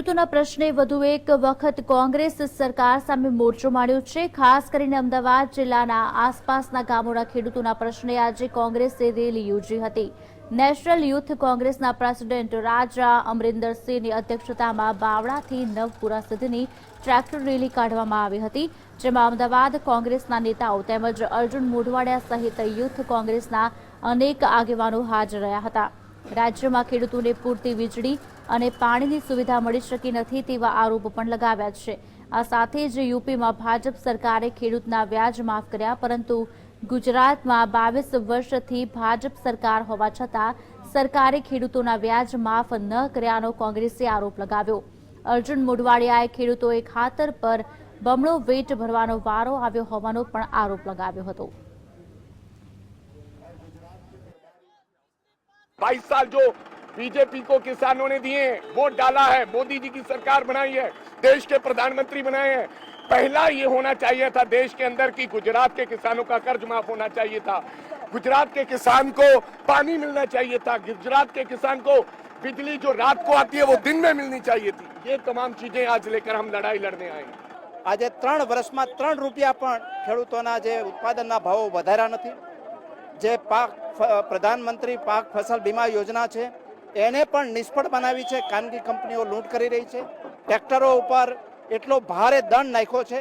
ખેડૂતોના પ્રશ્ને વધુ એક વખત કોંગ્રેસ સરકાર સામે મોરચો માંડ્યો છે। ખાસ કરીને અમદાવાદ જિલ્લાના આસપાસના ગામોના ખેડૂતોના પ્રશ્ને આજે કોંગ્રેસે રેલી યોજી હતી। નેશનલ યુથ કોંગ્રેસના પ્રેસિડેન્ટ રાજા અમરિન્દરસિંહની અધ્યક્ષતામાં બાવળાથી નવપુરા સુધીની ટ્રેક્ટર રેલી કાઢવામાં આવી હતી, જેમાં અમદાવાદ કોંગ્રેસના નેતાઓ તેમજ અર્જુન મોઢવાડિયા સહિત યુથ કોંગ્રેસના અનેક આગેવાનો હાજર રહ્યા હતા। રાજ્યમાં ખેડૂતોને પૂરતી વીજળી અને પાણીની સુવિધા મળી શકી નથી તેવા આરોપ પણ લગાવ્યા છે। આ સાથે જ યુપીમાં ભાજપ સરકારે ખેડૂતના વ્યાજ માફ કર્યા, પરંતુ ગુજરાતમાં 22 વર્ષથી ભાજપ સરકાર હોવા છતાં સરકારે ખેડૂતોના વ્યાજ માફ ન કર્યાનો કોંગ્રેસે આરોપ લગાવ્યો। અર્જુન મોઢવાડિયાએ ખેડૂતોએ ખાતર પર બમણો વેટ ભરવાનો વારો આવ્યો હોવાનો પણ આરોપ લગાવ્યો હતો। 22 साल जो बीजेपी को किसानों ने दिए, वोट डाला है, मोदी जी की सरकार बनाई है, देश के प्रधानमंत्री बनाए हैं। पहला ये होना चाहिए था देश के अंदर कि गुजरात के किसानों का कर्ज माफ होना चाहिए था, गुजरात के किसान को पानी मिलना चाहिए था, गुजरात के किसान को बिजली जो रात को आती है वो दिन में मिलनी चाहिए थी। ये तमाम चीजें आज लेकर हम लड़ाई लड़ने आए हैं। આજે 3 વર્ષમાં 3 રૂપિયા પણ ખેડૂતોના જે ઉત્પાદનના ભાવો વધાર્યા નથી। જે પાક પ્રધાનમંત્રી પાક ફસલ બીમા યોજના છે એને પણ નિષ્ફળ બનાવી છે। ખાનગી કંપનીઓ લૂંટ કરી રહી છે। ટ્રેક્ટરો ઉપર એટલો ભારે દંડ નાખ્યો છે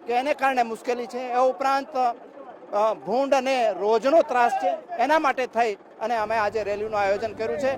કે એને કારણે મુશ્કેલી છે। એ ઉપરાંત ભૂંડ અને રોજનો ત્રાસ છે। એના માટે થઈ અને અમે આજે રેલીનું આયોજન કર્યું છે।